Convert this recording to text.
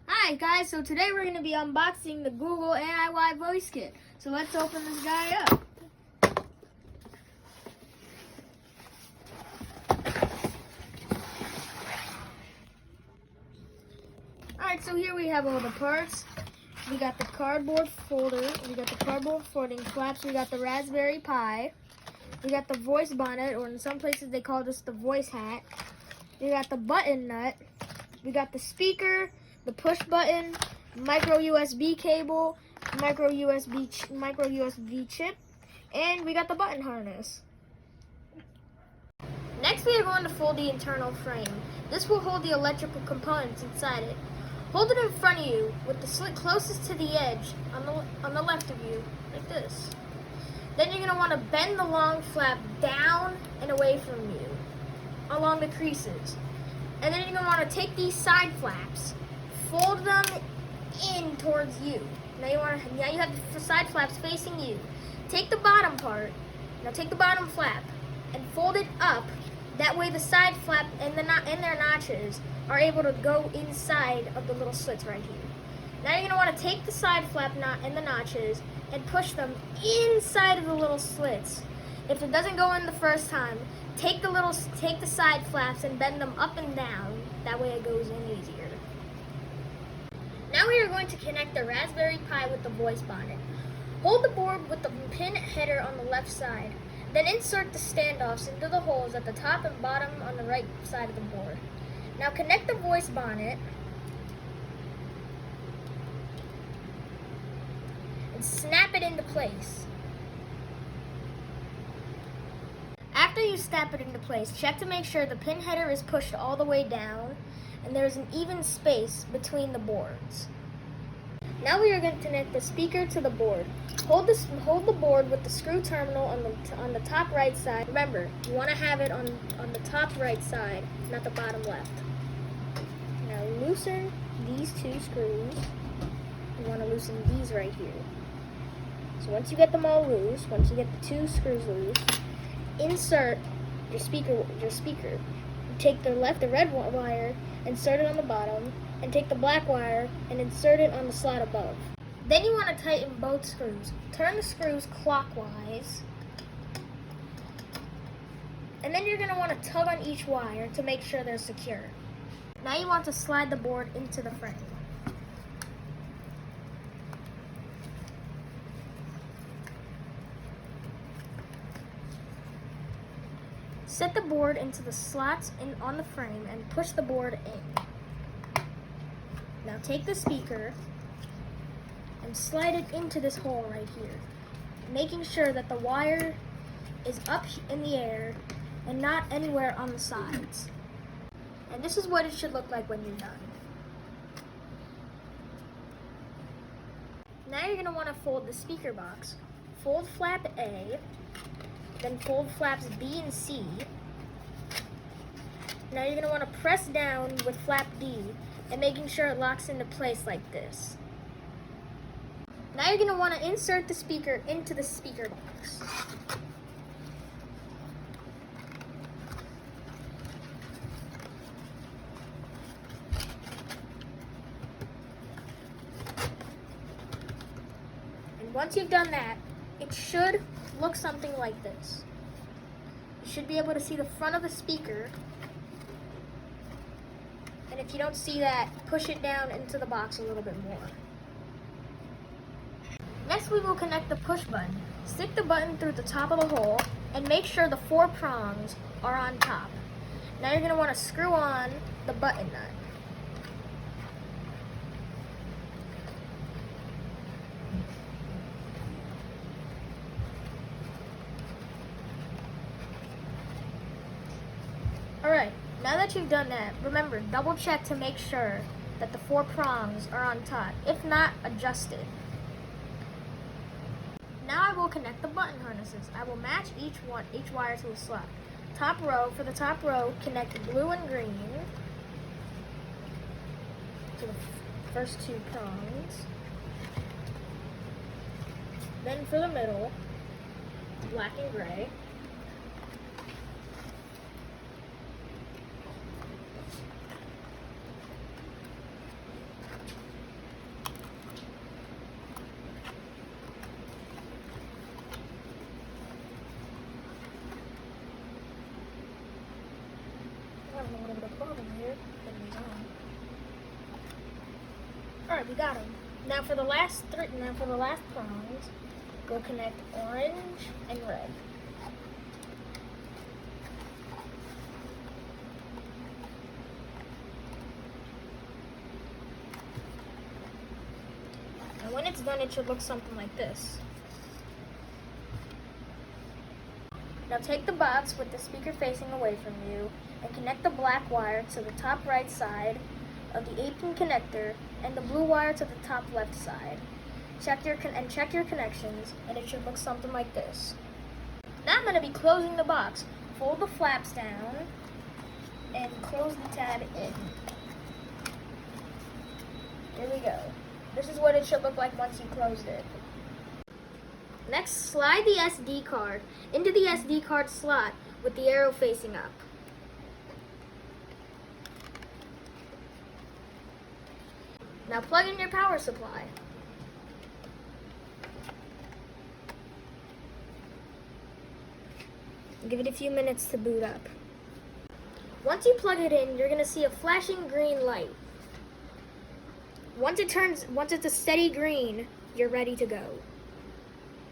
Hi guys, so today we're going to be unboxing the Google AIY Voice Kit. So let's open this guy up. Alright, so here we have all the parts. We got the cardboard folder, we got the cardboard folding flaps, we got the Raspberry Pi, we got the voice bonnet, or in some places they call this the voice hat. We got the button nut, we got the speaker, the push button, micro USB cable, micro USB chip, and we got the button harness. Next we are going to fold the internal frame. This will hold the electrical components inside it. Hold it in front of you with the slit closest to the edge on the left of you, like this. Then you're going to want to bend the long flap down and away from you, along the creases. And then you're going to want to take these side flaps, fold them in towards you. Now you have the side flaps facing you. Take the bottom part, now take the bottom flap and fold it up. That way the side flap and their notches are able to go inside of the little slits right here. Now you're going to want to take the side flap knot and the notches and push them inside of the little slits. If it doesn't go in the first time, take the side flaps and bend them up and down. That way it goes in easier. Now we are going to connect the Raspberry Pi with the voice bonnet. Hold the board with the pin header on the left side. Then insert the standoffs into the holes at the top and bottom on the right side of the board. Now connect the voice bonnet and snap it into place. After you snap it into place, check to make sure the pin header is pushed all the way down and there is an even space between the boards. Now we are going to connect the speaker to the board. Hold the board with the screw terminal on the top right side. Remember, you want to have it on the top right side, not the bottom left. Now loosen these two screws. You want to loosen these right here. So once you get them all loose, once you get the two screws loose, insert your speaker. Take the red wire, insert it on the bottom, and take the black wire and insert it on the slot above. Then you want to tighten both screws. Turn the screws clockwise, and then you're going to want to tug on each wire to make sure they're secure. Now you want to slide the board into the frame. Set the board into the slots on the frame and push the board in. Now take the speaker and slide it into this hole right here, making sure that the wire is up in the air and not anywhere on the sides. And this is what it should look like when you're done. Now you're going to want to fold the speaker box. Fold flap A, then fold flaps B and C. Now you're going to want to press down with flap D and making sure it locks into place like this. Now you're going to want to insert the speaker into the speaker box. And once you've done that, it should look something like this. You should be able to see the front of the speaker. And if you don't see that, push it down into the box a little bit more. Next we will connect the push button. Stick the button through the top of the hole and make sure the 4 prongs are on top. Now you're going to want to screw on the button nut. Alright, now that you've done that, remember, double check to make sure that the 4 prongs are on top. If not, adjust it. Now I will connect the button harnesses. I will match each wire to a slot. For the top row, connect blue and green to the first 2 prongs. Then for the middle, black and gray. Alright, we got them. Now for the last prongs, go connect orange and red. And when it's done, it should look something like this. Now take the box with the speaker facing away from you and connect the black wire to the top right side of the 8-pin connector and the blue wire to the top left side. Check your connections, and it should look something like this. Now I'm going to be closing the box. Fold the flaps down and close the tab in. There we go. This is what it should look like once you closed it. Next, slide the SD card into the SD card slot with the arrow facing up. Now plug in your power supply. Give it a few minutes to boot up. Once you plug it in, you're going to see a flashing green light. Once it's a steady green, you're ready to go.